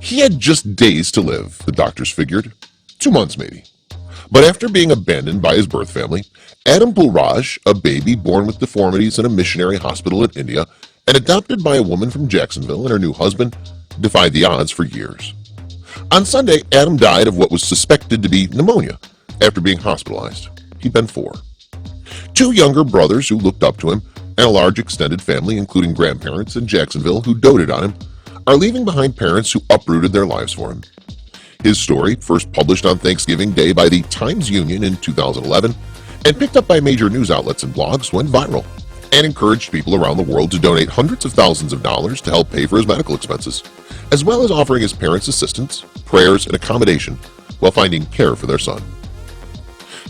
He had just days to live, the doctors figured. 2 months maybe. But after being abandoned by his birth family, Adam Pulraj, a baby born with deformities in a missionary hospital in India and adopted by a woman from Jacksonville and her new husband, defied the odds for years. On Sunday, Adam died of what was suspected to be pneumonia after being hospitalized. He'd been 4. 2 younger brothers who looked up to him and a large extended family, including grandparents in Jacksonville who doted on him, are leaving behind parents who uprooted their lives for him. His story, first published on Thanksgiving Day by the Times-Union in 2011 and picked up by major news outlets and blogs, went viral and encouraged people around the world to donate hundreds of thousands of dollars to help pay for his medical expenses, as well as offering his parents assistance, prayers, and accommodation while finding care for their son.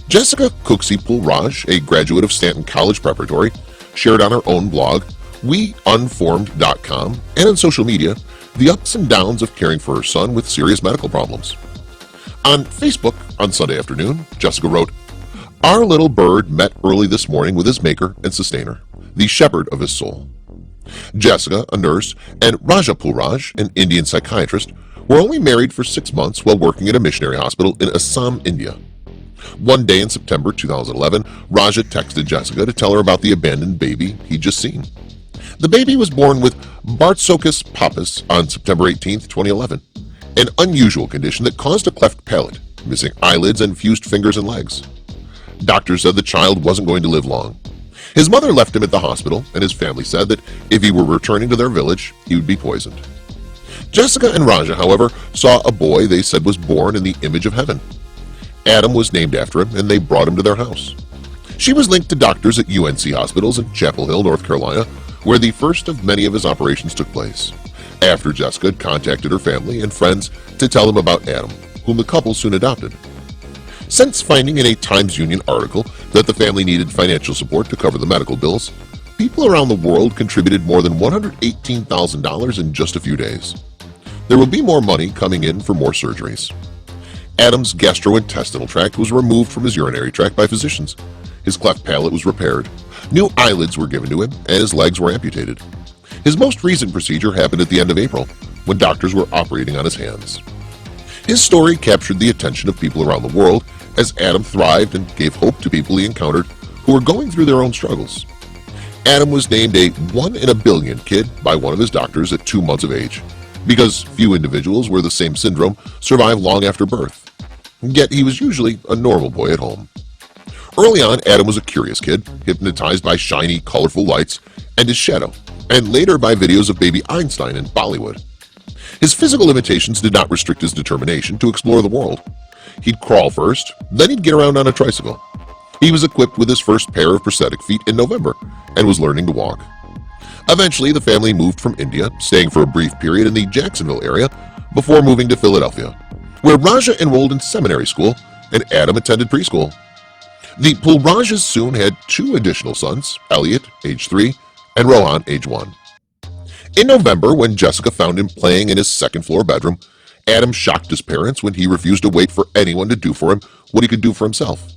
Jessica Cooksey Pulraj, a graduate of Stanton College Preparatory, shared on her own blog, weunformed.com, and on social media, the ups and downs of caring for her son with serious medical problems. On Facebook on Sunday afternoon, Jessica wrote, "Our little bird met early this morning with his maker and sustainer, the shepherd of his soul." Jessica, a nurse, and Raja Pulraj, an Indian psychiatrist, were only married for 6 months while working at a missionary hospital in Assam, India. One day in September 2011, Raja texted Jessica to tell her about the abandoned baby he'd just seen. The baby was born with Bartsokas pappas on September 18, 2011, an unusual condition that caused a cleft palate, missing eyelids, and fused fingers and legs. Doctors said the child wasn't going to live long. His mother left him at the hospital, and his family said that if he were returning to their village, he would be poisoned. Jessica and Raja, however, saw a boy they said was born in the image of heaven. Adam was named after him, and they brought him to their house. She was linked to doctors at UNC hospitals in Chapel Hill, North Carolina, where the first of many of his operations took place, after Jessica had contacted her family and friends to tell them about Adam, whom the couple soon adopted. Since finding in a Times-Union article that the family needed financial support to cover the medical bills, people around the world contributed more than $118,000 in just a few days. There will be more money coming in for more surgeries. Adam's gastrointestinal tract was removed from his urinary tract by physicians. His cleft palate was repaired. New eyelids were given to him, and his legs were amputated. His most recent procedure happened at the end of April, when doctors were operating on his hands. His story captured the attention of people around the world as Adam thrived and gave hope to people he encountered who were going through their own struggles. Adam was named a 1 in a billion kid by one of his doctors at 2 months of age, because few individuals with the same syndrome survive long after birth. Yet he was usually a normal boy at home. Early on, Adam was a curious kid, hypnotized by shiny, colorful lights and his shadow, and later by videos of baby Einstein in Bollywood. His physical limitations did not restrict his determination to explore the world. He'd crawl first, then he'd get around on a tricycle. He was equipped with his first pair of prosthetic feet in November and was learning to walk. Eventually, the family moved from India, staying for a brief period in the Jacksonville area before moving to Philadelphia, where Raja enrolled in seminary school and Adam attended preschool. The Pulrajas soon had 2 additional sons, Elliot, age 3, and Rohan, age 1. In November, when Jessica found him playing in his second-floor bedroom, Adam shocked his parents when he refused to wait for anyone to do for him what he could do for himself,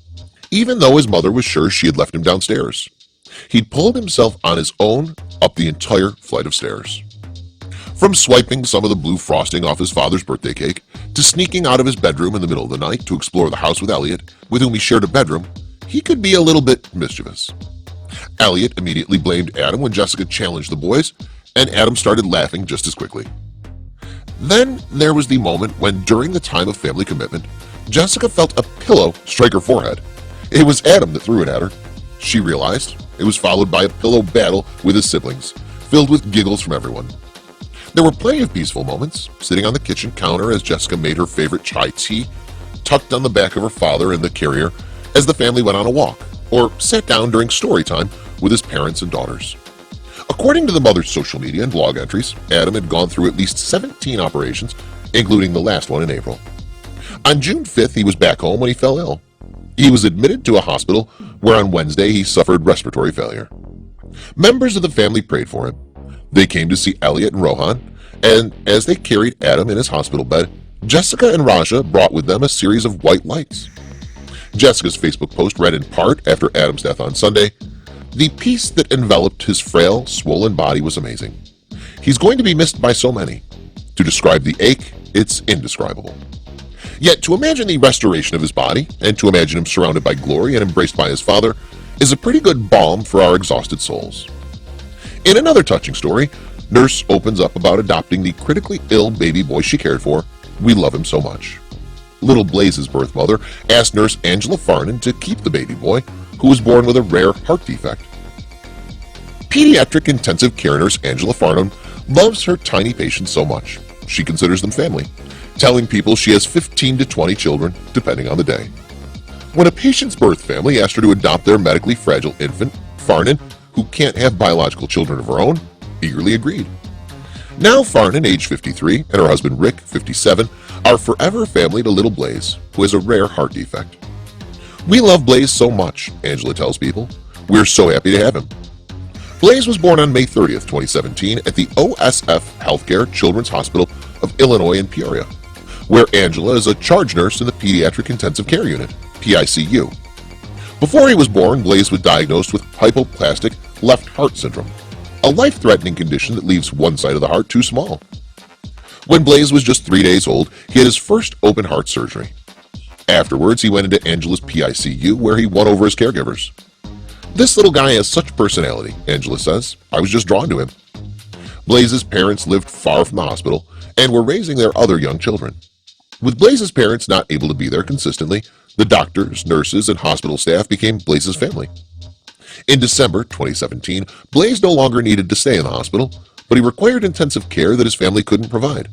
even though his mother was sure she had left him downstairs. He'd pulled himself on his own up the entire flight of stairs. From swiping some of the blue frosting off his father's birthday cake, to sneaking out of his bedroom in the middle of the night to explore the house with Elliot, with whom he shared a bedroom, he could be a little bit mischievous. Elliot immediately blamed Adam when Jessica challenged the boys, and Adam started laughing just as quickly. Then there was the moment when, during the time of family commitment, Jessica felt a pillow strike her forehead. It was Adam that threw it at her. She realized it was followed by a pillow battle with his siblings, filled with giggles from everyone. There were plenty of peaceful moments, sitting on the kitchen counter as Jessica made her favorite chai tea, tucked on the back of her father in the carrier as the family went on a walk, or sat down during story time with his parents and daughters. According to the mother's social media and blog entries, Adam had gone through at least 17 operations, including the last one in April. On June 5th, he was back home when he fell ill. He was admitted to a hospital where on Wednesday he suffered respiratory failure. Members of the family prayed for him. They came to see Elliot and Rohan, and as they carried Adam in his hospital bed, Jessica and Raja brought with them a series of white lights. Jessica's Facebook post read in part after Adam's death on Sunday, "The peace that enveloped his frail, swollen body was amazing. He's going to be missed by so many. To describe the ache, it's indescribable. Yet to imagine the restoration of his body, and to imagine him surrounded by glory and embraced by his father, is a pretty good balm for our exhausted souls. In another touching story, nurse opens up about adopting the critically ill baby boy she cared for. We love him so much. Little Blaze's birth mother asked nurse Angela Farnan to keep the baby boy, who was born with a rare heart defect. Pediatric intensive care nurse Angela Farnan loves her tiny patients so much, she considers them family, telling people she has 15 to 20 children, depending on the day. When a patient's birth family asked her to adopt their medically fragile infant, Farnan, who can't have biological children of her own, eagerly agreed. Now Farnan, age 53, and her husband Rick, 57, are forever family to little Blaze, who has a rare heart defect. We love Blaze so much, Angela tells people. We're so happy to have him. Blaze was born on May 30th, 2017 at the OSF Healthcare Children's Hospital of Illinois in Peoria, where Angela is a charge nurse in the Pediatric Intensive Care Unit, PICU. Before he was born, Blaze was diagnosed with hypoplastic left heart syndrome, a life-threatening condition that leaves one side of the heart too small. When Blaze was just 3 days old, he had his first open heart surgery. Afterwards, he went into Angela's PICU, where he won over his caregivers. This little guy has such personality, Angela says. I was just drawn to him. Blaze's parents lived far from the hospital and were raising their other young children. With Blaze's parents not able to be there consistently, the doctors, nurses, and hospital staff became Blaze's family. In December 2017, Blaze no longer needed to stay in the hospital, but he required intensive care that his family couldn't provide.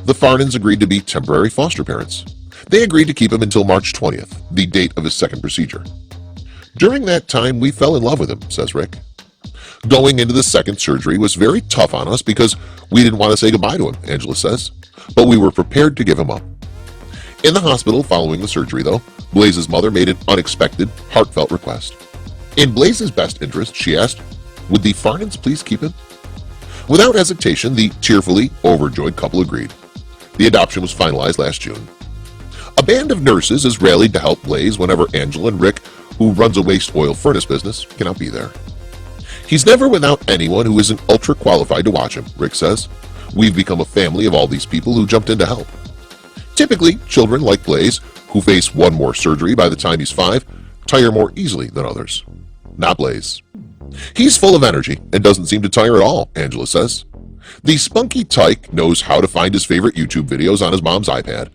The Farnans agreed to be temporary foster parents. They agreed to keep him until March 20th, the date of his second procedure. During that time, we fell in love with him, says Rick. Going into the second surgery was very tough on us because we didn't want to say goodbye to him, Angela says, but we were prepared to give him up. In the hospital following the surgery, though, Blaze's mother made an unexpected, heartfelt request. In Blaze's best interest, she asked, would the Farnans please keep him? Without hesitation, the tearfully overjoyed couple agreed. The adoption was finalized last June. A band of nurses is rallied to help Blaze whenever Angela and Rick, who runs a waste oil furnace business, cannot be there. He's never without anyone who isn't ultra qualified to watch him, Rick says. We've become a family of all these people who jumped in to help. Typically, children like Blaze, who face one more surgery by the time he's 5, tire more easily than others. Not Blaze. He's full of energy and doesn't seem to tire at all, Angela says. The spunky tyke knows how to find his favorite YouTube videos on his mom's iPad.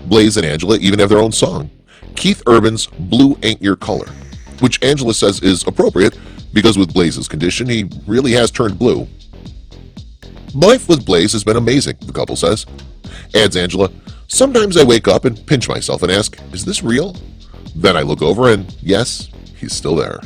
Blaze and Angela even have their own song, Keith Urban's Blue Ain't Your Color, which Angela says is appropriate because with Blaze's condition, he really has turned blue. Life with Blaze has been amazing, the couple says. Adds Angela, sometimes I wake up and pinch myself and ask, is this real? Then I look over and yes, he's still there.